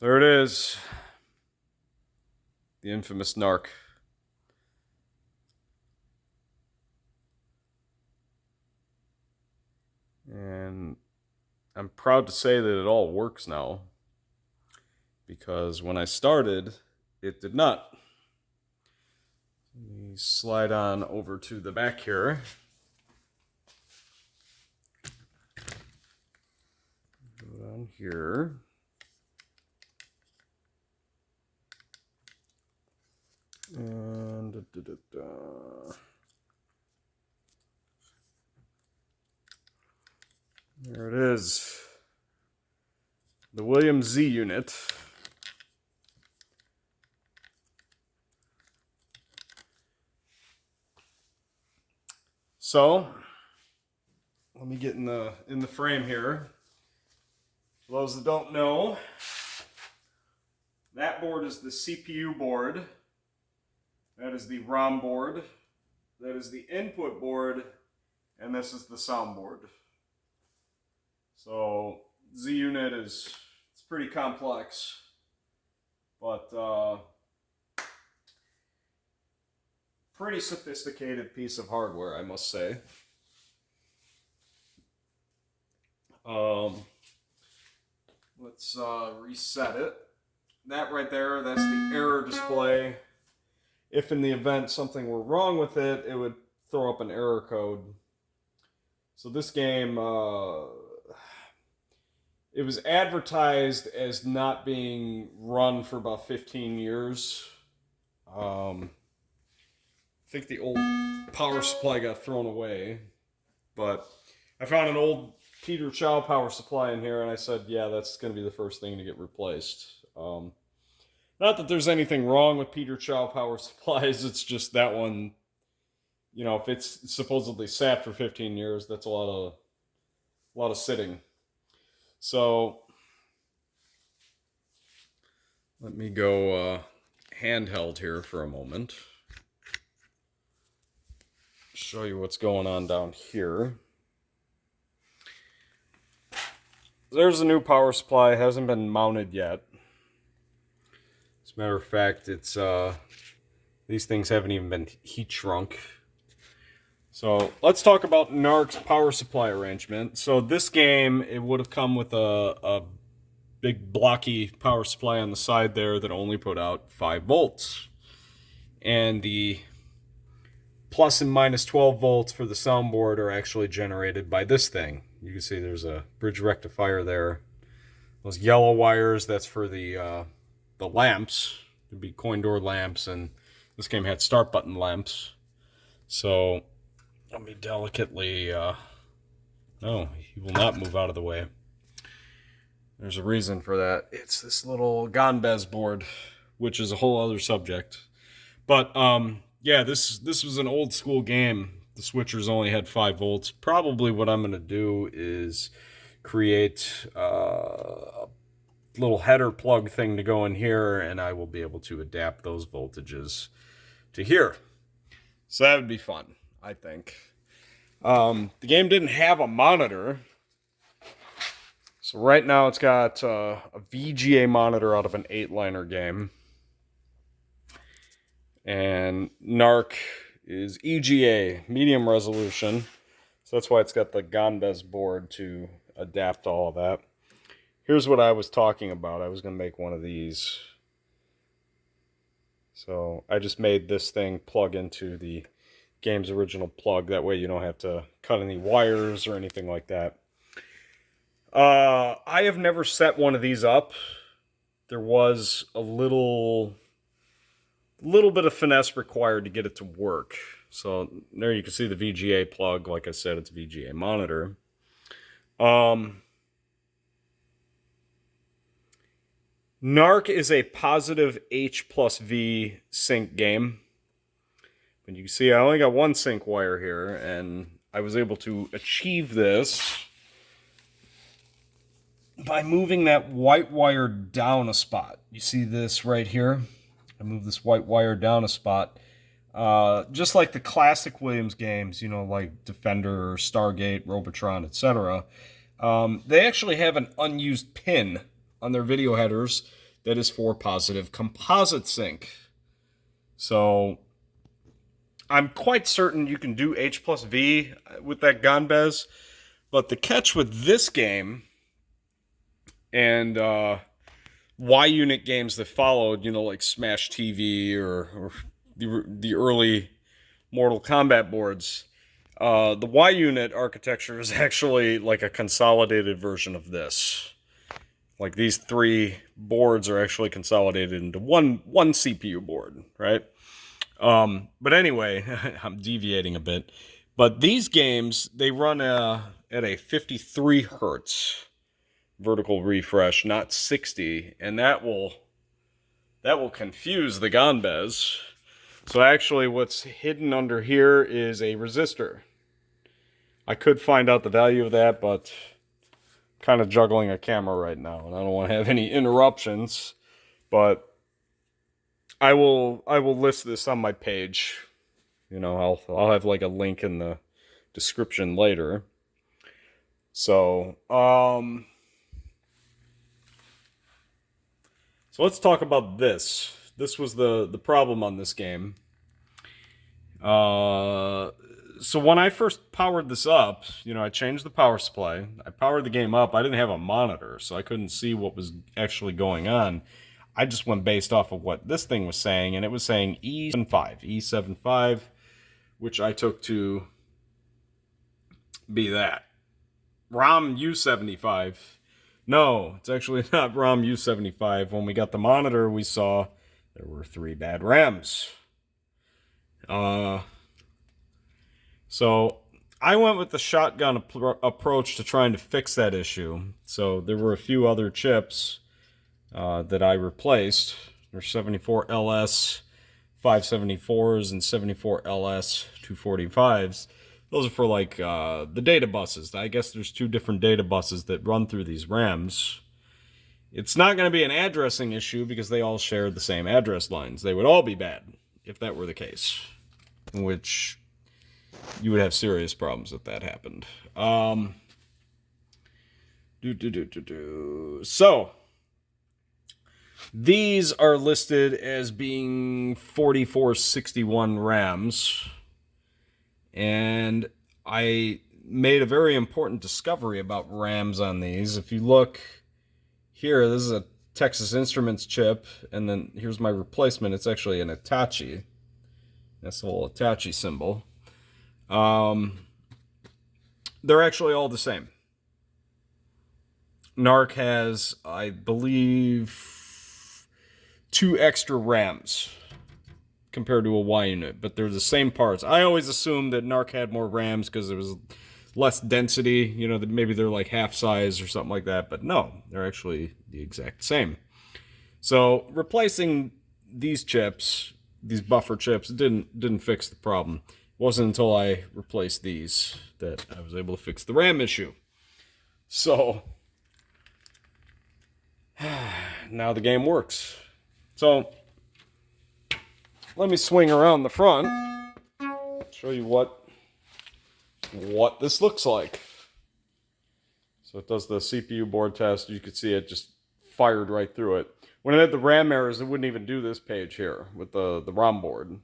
There it is. The infamous NARC. And I'm proud to say that it all works now, because when I started, it did not. Let me slide on over to the back here. Go down here. And there it is. The Williams Z unit. So, let me get in the frame here. For those that don't know, that board is the CPU board. That is the ROM board. That is the input board. And this is the sound board. So, Z unit it's pretty complex. But, pretty sophisticated piece of hardware, I must say. Let's reset it. That right there, that's the error display. If in the event something were wrong with it, it would throw up an error code. So this game, it was advertised as not being run for about 15 years. I think the old power supply got thrown away, but I found an old Peter Chow power supply in here, and I said, yeah, that's going to be the first thing to get replaced. Not that there's anything wrong with Peter Chow power supplies, it's just that one, you know, if it's supposedly sat for 15 years, that's a lot of sitting. So, let me go handheld here for a moment. Show you what's going on down here. There's a new power supply, it hasn't been mounted yet. As a matter of fact, it's these things haven't even been heat shrunk. So let's talk about NARC's power supply arrangement. So this game, it would have come with a big blocky power supply on the side there that only put out 5 volts. And the plus and minus 12 volts for the soundboard are actually generated by this thing. You can see there's a bridge rectifier there. Those yellow wires, that's for the lamps. It'd be coin door lamps, and this game had start button lamps. So let me delicately, no, he will not move out of the way. There's a reason for that. It's this little Gonbez board, which is a whole other subject. But, yeah, this was an old school game. The switchers only had 5 volts. Probably what I'm going to do is create a little header plug thing to go in here, and I will be able to adapt those voltages to here. So that would be fun, I think. The game didn't have a monitor. So right now it's got a VGA monitor out of an 8-liner game. And NARC is EGA, medium resolution. So that's why it's got the Gonbez board to adapt all of that. Here's what I was talking about. I was going to make one of these. So I just made this thing plug into the game's original plug. That way you don't have to cut any wires or anything like that. I have never set one of these up. There was a little bit of finesse required to get it to work. So there you can see the VGA plug. Like I said, it's a VGA monitor. NARC is a positive H plus V sync game. And you can see I only got one sync wire here, and I was able to achieve this by moving that white wire down a spot. You see this right here? I moved this white wire down a spot. Just like the classic Williams games, you know, like Defender, Stargate, Robotron, etc. They actually have an unused pin on their video headers that is for positive composite sync. So I'm quite certain you can do H plus V with that GAN-BEZ, but the catch with this game and Y-Unit games that followed, like Smash TV or the early Mortal Kombat boards, the Y-Unit architecture is actually like a consolidated version of this. Like these three boards are actually consolidated into one CPU board, right? But anyway, I'm deviating a bit. But these games, they run at a 53 hertz vertical refresh, not 60, and that will confuse the GAN-BEZ. So actually what's hidden under here is a resistor. I could find out the value of that, but I'm kind of juggling a camera right now, and I don't want to have any interruptions. But I will list this on my page. I'll have like a link in the description later. So, so let's talk about this. This was the problem on this game. So when I first powered this up, I changed the power supply. I powered the game up. I didn't have a monitor, so I couldn't see what was actually going on. I just went based off of what this thing was saying, and it was saying E75, which I took to be that. ROM U75. No, it's actually not ROM U75. When we got the monitor, we saw there were 3 bad RAMs. So I went with the shotgun approach to trying to fix that issue. So there were a few other chips that I replaced. There's 74LS 574s and 74LS 245s. Those are for like the data buses. I guess there's 2 different data buses that run through these RAMs. It's not going to be an addressing issue because they all share the same address lines. They would all be bad if that were the case, which you would have serious problems if that happened. So these are listed as being 4461 RAMs, and I made a very important discovery about RAMs on these. If you look here, this is a Texas Instruments chip, and then here's my replacement. It's actually an Hitachi. That's the little Hitachi symbol. They're actually all the same. NARC has, I believe, 2 extra RAMs compared to a Y-Unit, but they're the same parts. I always assumed that NARC had more RAMs because there was less density, that maybe they're like half size or something like that, but no, they're actually the exact same. So replacing these chips, these buffer chips, didn't fix the problem. It wasn't until I replaced these that I was able to fix the RAM issue. So now the game works. So let me swing around the front, show you what this looks like. So it does the CPU board test. You can see it just fired right through it. When it had the RAM errors, it wouldn't even do this page here with the ROM board.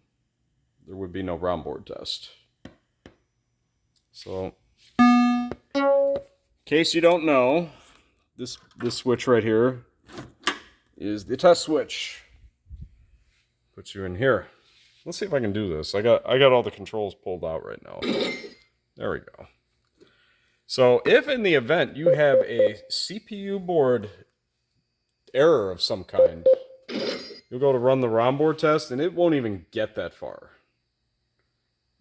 There would be no ROM board test. So, in case you don't know, this switch right here is the test switch. Puts you in here. Let's see if I can do this. I got all the controls pulled out right now. There we go. So if in the event you have a CPU board error of some kind, you'll go to run the ROM board test and it won't even get that far.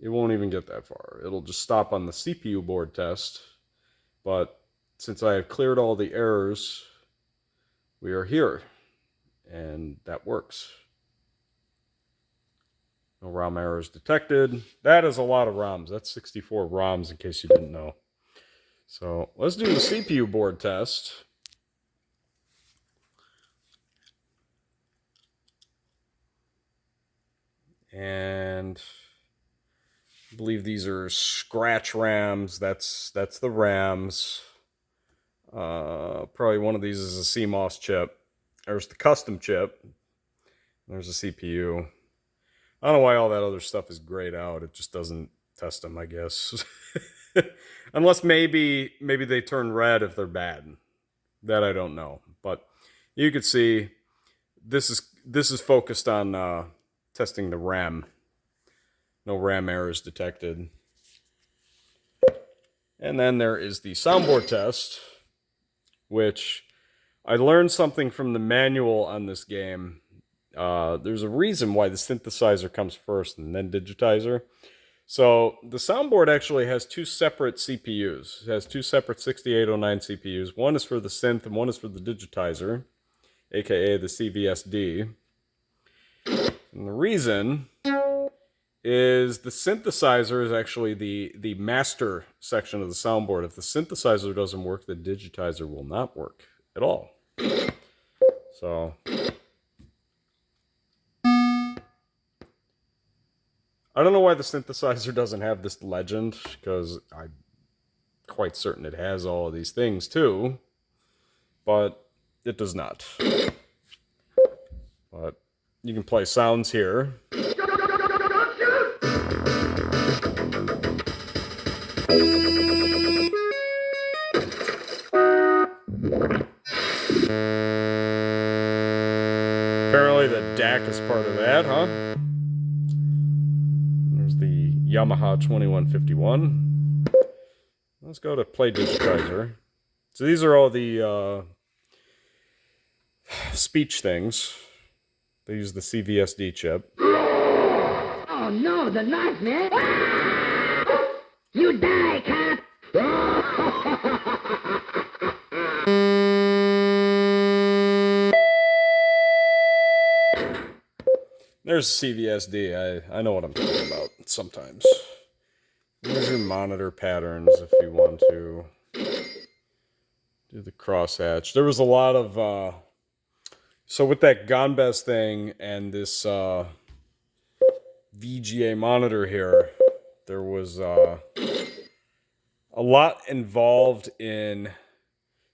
It won't even get that far. It'll just stop on the CPU board test. But since I have cleared all the errors, we are here. And that works. No ROM errors detected. That is a lot of ROMs. That's 64 ROMs in case you didn't know. So let's do the CPU board test. And I believe these are scratch RAMs. That's the RAMs. Probably one of these is a CMOS chip. There's the custom chip. There's a CPU. I don't know why all that other stuff is grayed out. It just doesn't test them, I guess. Unless maybe they turn red if they're bad. That I don't know. But you can see this is focused on testing the RAM. No RAM errors detected. And then there is the soundboard test, which I learned something from the manual on this game. There's a reason why the synthesizer comes first and then digitizer. So the soundboard actually has two separate CPUs. It has two separate 6809 CPUs. One is for the synth and one is for the digitizer, aka the CVSD. And the reason is the synthesizer is actually the master section of the soundboard. If the synthesizer doesn't work, the digitizer will not work at all. So I don't know why the synthesizer doesn't have this legend, because I'm quite certain it has all of these things too, but it does not. But you can play sounds here. Apparently the DAC is part of that, huh? There's the Yamaha 2151. Let's go to play digitizer. So these are all the speech things. They use the CVSD chip. Oh no, the knife, man! You die, cop! There's CVSD. I know what I'm talking about sometimes. There's your monitor patterns if you want to do the crosshatch. There was a lot of so with that Gonbest thing and this VGA monitor here, there was a lot involved in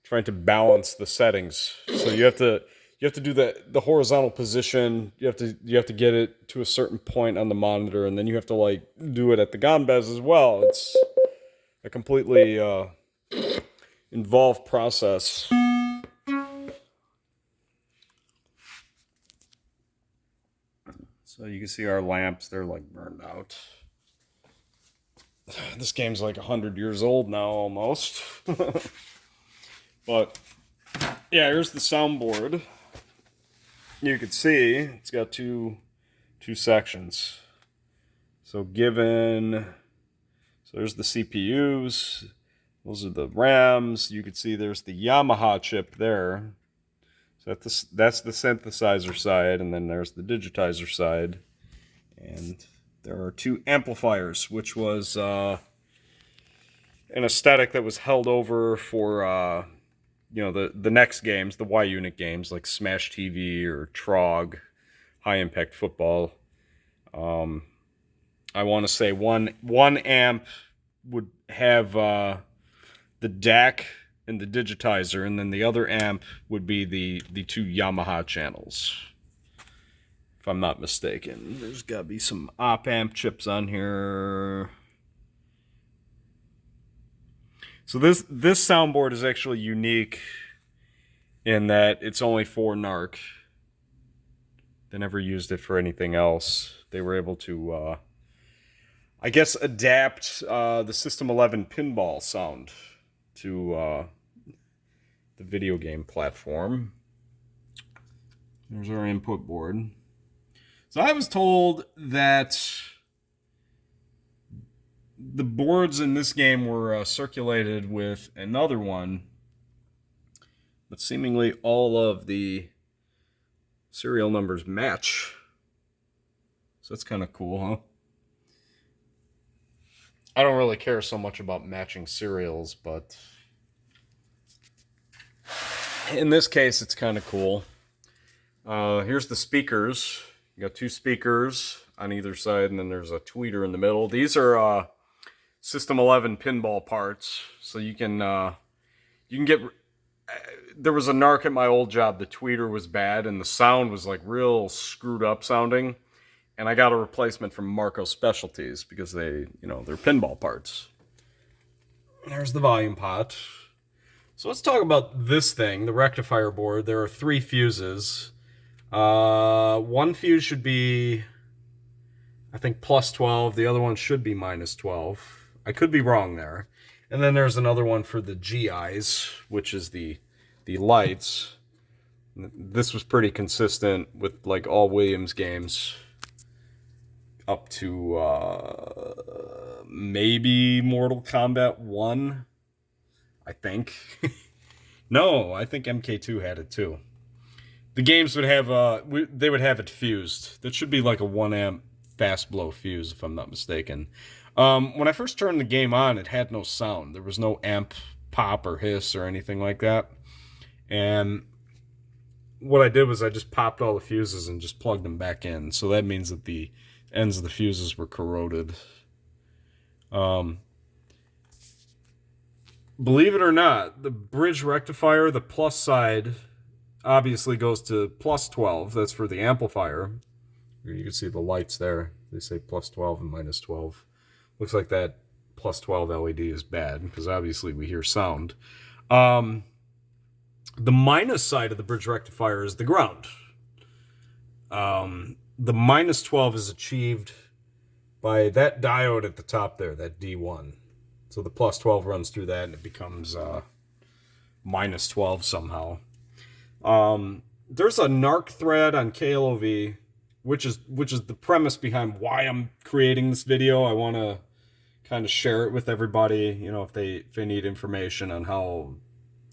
trying to balance the settings. So you have to do the horizontal position. You have to get it to a certain point on the monitor, and then you have to like do it at the Gonbest as well. It's a completely involved process. So you can see our lamps, they're like burned out. This game's like 100 years old now almost. But yeah, here's the soundboard. You can see it's got two sections. So there's the CPUs, those are the RAMs. You can see there's the Yamaha chip there. So that's the synthesizer side, and then there's the digitizer side. And there are two amplifiers, which was an aesthetic that was held over for the next games, the Y-Unit games like Smash TV or Trog, High Impact Football. I want to say one amp would have the DAC and the digitizer, and then the other amp would be the two Yamaha channels, if I'm not mistaken. There's got to be some op-amp chips on here. So this soundboard is actually unique in that it's only for NARC. They never used it for anything else. They were able to, I guess, adapt the System 11 pinball sound to the video game platform. There's our input board. So I was told that the boards in this game were circulated with another one, but seemingly all of the serial numbers match. So that's kind of cool, huh? I don't really care so much about matching serials, but in this case, it's kind of cool. Here's the speakers. You got two speakers on either side, and then there's a tweeter in the middle. These are System 11 pinball parts, so you can get there was a NARC at my old job. The tweeter was bad, and the sound was like real screwed up sounding. And I got a replacement from Marco Specialties because they're pinball parts. There's the volume pot. So let's talk about this thing, the rectifier board. There are 3 fuses. One fuse should be, I think, plus 12. The other one should be minus 12. I could be wrong there. And then there's another one for the GIs, which is the lights. This was pretty consistent with like all Williams games up to maybe Mortal Kombat 1, I think. No, I think MK2 had it too. The games would have they would have it fused. That should be like a 1 amp fast blow fuse, if I'm not mistaken. When I first turned the game on, it had no sound. There was no amp pop or hiss or anything like that. And what I did was I just popped all the fuses and just plugged them back in. So that means that the ends of the fuses were corroded. Believe it or not, the bridge rectifier, the plus side, obviously goes to plus 12. That's for the amplifier. You can see the lights there. They say plus 12 and minus 12. Looks like that plus 12 LED is bad because obviously we hear sound. The minus side of the bridge rectifier is the ground. The minus 12 is achieved by that diode at the top there, that D1. So the plus 12 runs through that and it becomes minus 12 somehow. There's a NARC thread on KLOV, which is the premise behind why I'm creating this video. I want to kind of share it with everybody, if they need information on how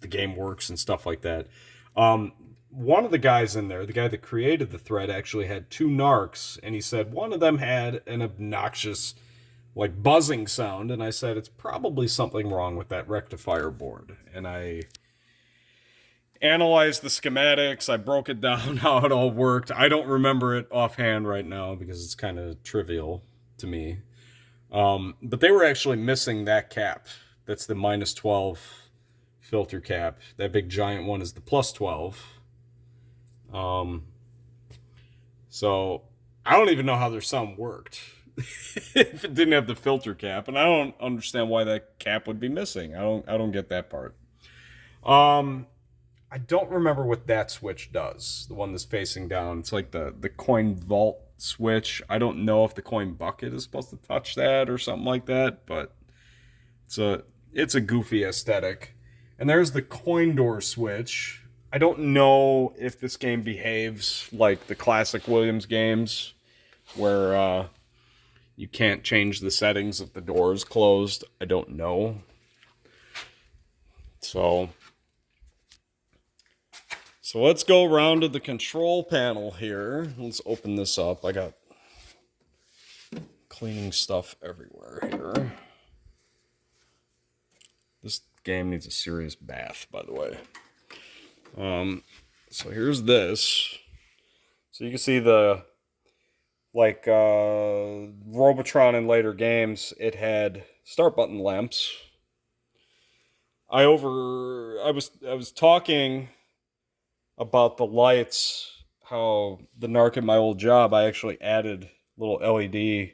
the game works and stuff like that. One of the guys in there, the guy that created the thread, actually had 2 NARCs, and he said one of them had an obnoxious, like, buzzing sound, and I said it's probably something wrong with that rectifier board. And I analyzed the schematics, I broke it down how it all worked. I don't remember it offhand right now because it's kind of trivial to me. But they were actually missing that cap. That's the minus 12 filter cap. That big giant one is the plus 12. So I don't even know how their sound worked if it didn't have the filter cap, and I don't understand why that cap would be missing. I don't get that part. I don't remember what that switch does. The one that's facing down. It's like the coin vault switch. I don't know if the coin bucket is supposed to touch that or something like that, but it's a goofy aesthetic. And there's the coin door switch. I don't know if this game behaves like the classic Williams games where you can't change the settings if the door is closed. I don't know. So let's go around to the control panel here. Let's open this up. I got cleaning stuff everywhere here. This game needs a serious bath, by the way. So here's this. So you can see the, like, Robotron in later games, it had start button lamps. I was talking about the lights, how the NARC at my old job, I actually added little LED.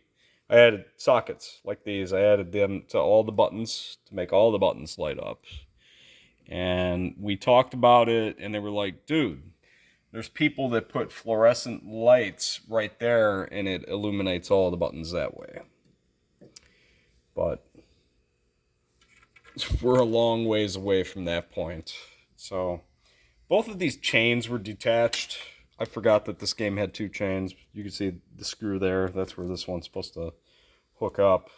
I added sockets like these. I added them to all the buttons to make all the buttons light up. And we talked about it, and they were like, dude, there's people that put fluorescent lights right there, and it illuminates all the buttons that way. But we're a long ways away from that point. So both of these chains were detached. I forgot that this game had 2 chains. You can see the screw there. That's where this one's supposed to hook up.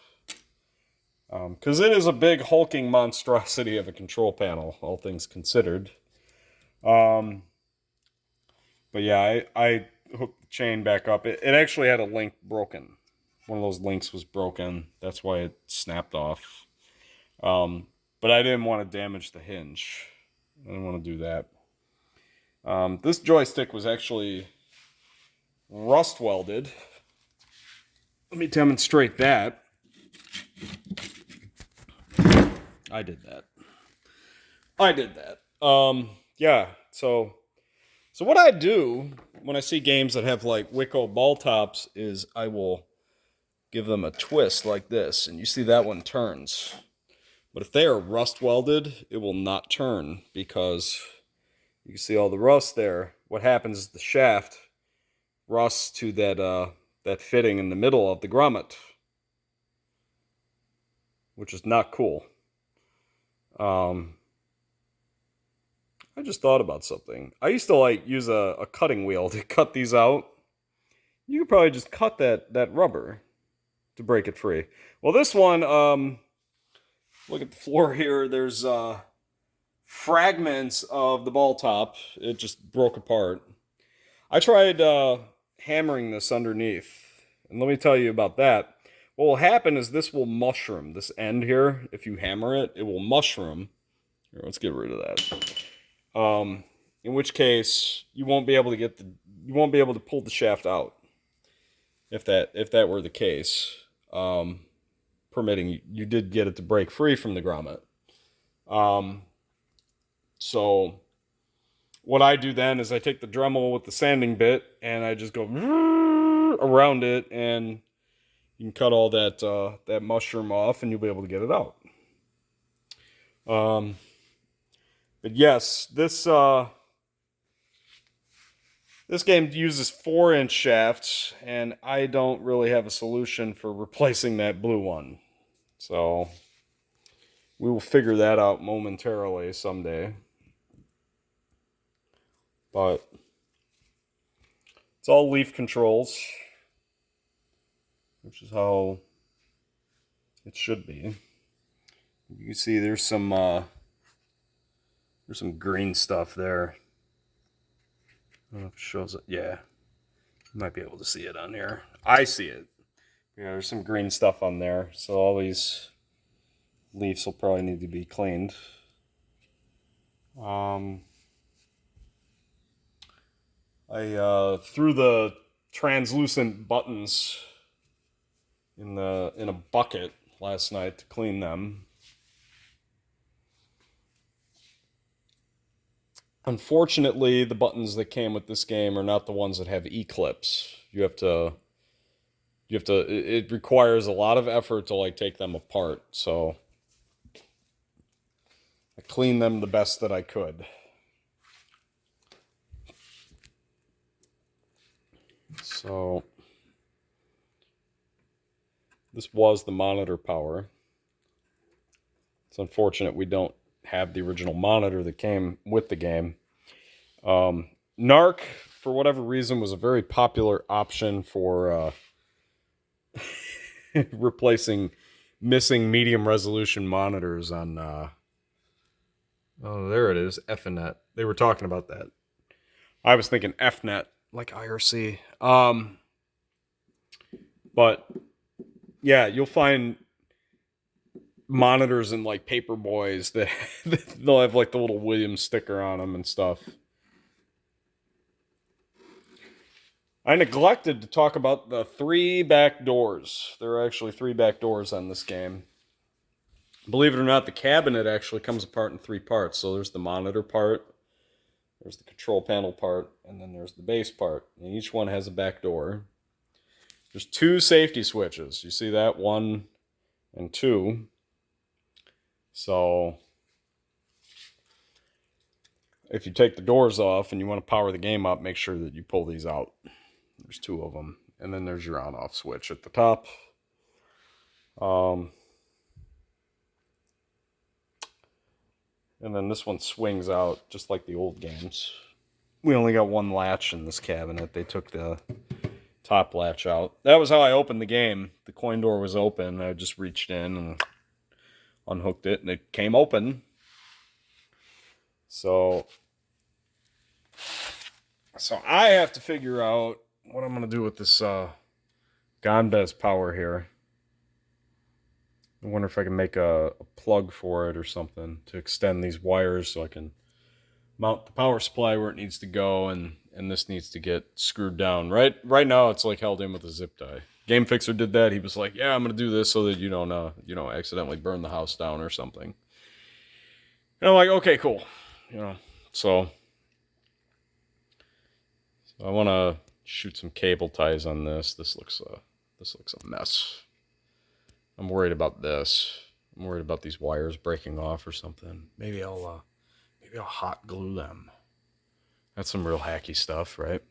Because it is a big hulking monstrosity of a control panel, all things considered. But yeah, I hooked the chain back up. It actually had a link broken. One of those links was broken. That's why it snapped off. But I didn't want to damage the hinge. I didn't want to do that. This joystick was actually rust welded. Let me demonstrate that. I did that. yeah, so what I do when I see games that have like Wicco ball tops is I will give them a twist like this, and you see that one turns. But if they are rust welded, it will not turn because you can see all the rust there. What happens is the shaft rusts to that fitting in the middle of the grommet, which is not cool. I just thought about something. I used to like use a cutting wheel to cut these out. You could probably just cut that rubber to break it free. Well, this one, look at the floor here. There's fragments of the ball top. It just broke apart. I tried hammering this underneath, and let me tell you about that. What will happen is this will mushroom. This end here, if you hammer it, it will mushroom. Here, let's get rid of that. In which case you won't be able to pull the shaft out. If that were the case, permitting you did get it to break free from the grommet. So what I do then is I take the Dremel with the sanding bit and I just go around it, and you can cut all that mushroom off, and you'll be able to get it out. But yes, this game uses 4-inch shafts, and I don't really have a solution for replacing that blue one. So we will figure that out momentarily someday. But it's all leaf controls, which is how it should be. You can see there's some green stuff there. I don't know if it shows it. Yeah, you might be able to see it on here. I see it. Yeah, there's some green stuff on there. So all these leaves will probably need to be cleaned. I threw the translucent buttons in a bucket last night to clean them. Unfortunately, the buttons that came with this game are not the ones that have E-clips. It requires a lot of effort to like take them apart. So I cleaned them the best that I could. So this was the monitor power. It's unfortunate we don't have the original monitor that came with the game. NARC, for whatever reason, was a very popular option for replacing missing medium resolution monitors on oh, there it is, Ethernet. They were talking about that. I was thinking FNet, like IRC. But yeah, you'll find monitors in like paper boys that they'll have like the little Williams sticker on them and stuff. I neglected to talk about the 3 back doors. There are actually 3 back doors on this game. Believe it or not, the cabinet actually comes apart in 3 parts. So there's the monitor part, there's the control panel part, and then there's the base part. And each one has a back door. There's 2 safety switches. You see that? 1 and 2. So if you take the doors off and you want to power the game up, make sure that you pull these out. There's 2 of them. And then there's your on-off switch at the top. And then this one swings out just like the old games. We only got 1 latch in this cabinet. They took the top latch out. That was how I opened the game. The coin door was open. I just reached in and unhooked it, and it came open. So I have to figure out what I'm going to do with this Gonbez power here. I wonder if I can make a plug for it or something to extend these wires so I can mount the power supply where it needs to go, and this needs to get screwed down. Right now it's like held in with a zip tie. Game Fixer did that. He was like, yeah, I'm going to do this so that you don't accidentally burn the house down or something. And I'm like, okay, cool. So I want to shoot some cable ties on this. This looks a mess. I'm worried about this. I'm worried about these wires breaking off or something. Maybe I'll hot glue them. That's some real hacky stuff, right?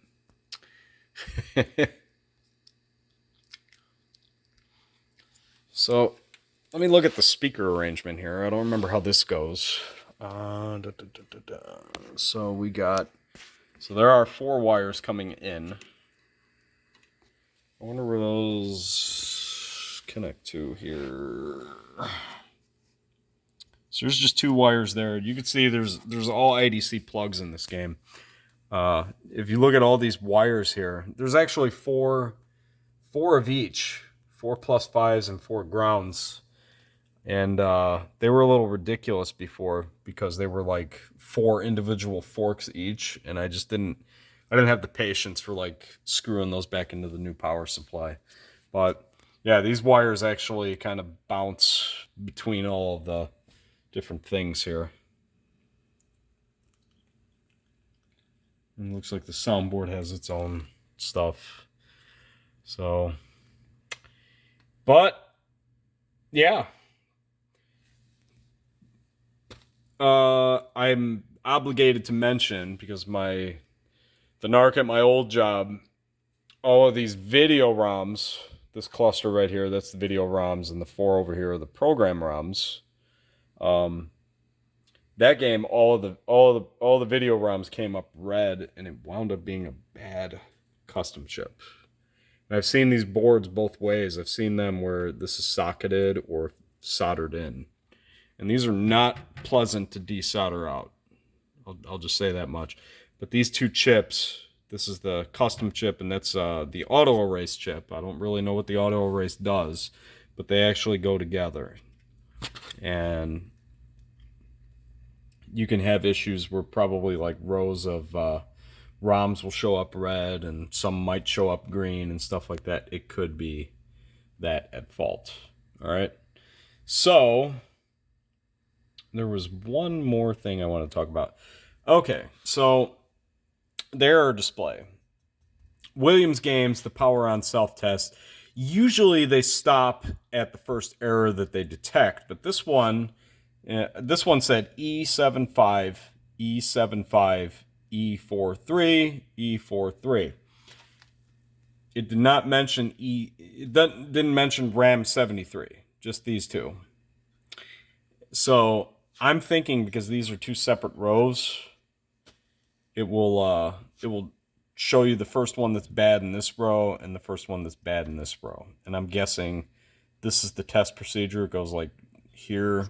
So let me look at the speaker arrangement here. I don't remember how this goes. So we got, so there are 4 wires coming in. I wonder where those connect to here. So there's just 2 wires there. You can see there's all IDC plugs in this game. If you look at all these wires here, there's actually 4 of each. 4 +5s and 4 grounds. And they were a little ridiculous before because they were like 4 individual forks each, and I didn't have the patience for like screwing those back into the new power supply. But yeah, these wires actually kind of bounce between all of the different things here. And it looks like the soundboard has its own stuff. So, but yeah. I'm obligated to mention, because the NARC at my old job, all of these video ROMs, this cluster right here, that's the video ROMs, and the 4 over here are the program ROMs. That game, all the video ROMs came up red, and it wound up being a bad custom chip. And I've seen these boards both ways. I've seen them where this is socketed or soldered in. And these are not pleasant to desolder out. I'll just say that much. But these 2 chips, this is the custom chip, and that's the auto erase chip. I don't really know what the auto erase does, but they actually go together. And you can have issues where probably like rows of ROMs will show up red and some might show up green and stuff like that. It could be that at fault. All right. So there was one more thing I want to talk about. Okay, so their error display. Williams games, the power on self-test, usually they stop at the first error that they detect, but this one said E75, E75, E43, E43. It did not mention it didn't mention RAM 73, just these 2. So I'm thinking, because these are 2 separate rows, it will show you the first one that's bad in this row and the first one that's bad in this row. And I'm guessing this is the test procedure. It goes like here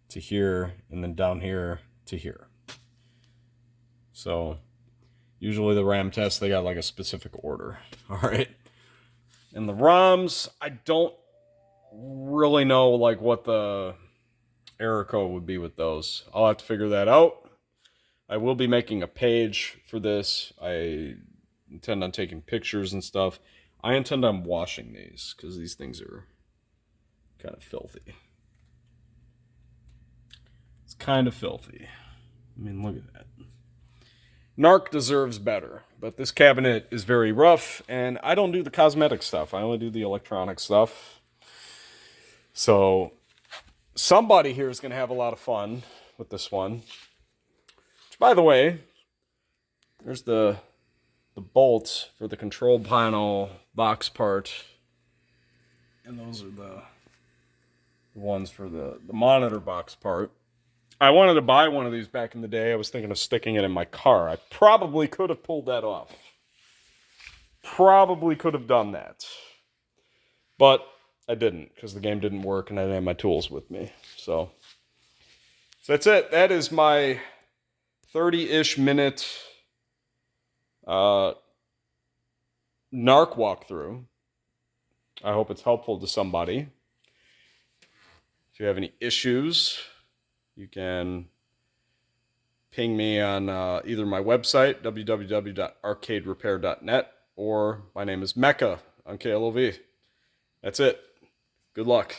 to here and then down here to here. So usually the RAM tests, they got like a specific order. All right. And the ROMs, I don't really know like what the error code would be with those. I'll have to figure that out. I will be making a page for this. I intend on taking pictures and stuff. I intend on washing these because these things are kind of filthy. It's kind of filthy. I mean, look at that. NARC deserves better, but this cabinet is very rough, and I don't do the cosmetic stuff. I only do the electronic stuff. So somebody here is going to have a lot of fun with this one. Which, by the way, there's the bolt for the control panel box part. And those are the ones for the monitor box part. I wanted to buy one of these back in the day. I was thinking of sticking it in my car. I probably could have pulled that off. Probably could have done that. But I didn't, because the game didn't work and I didn't have my tools with me. So that's it. That is my 30-ish minute NARC walkthrough. I hope it's helpful to somebody. If you have any issues, you can ping me on either my website, www.arcaderepair.net, or my name is Mecca on KLOV. That's it. Good luck.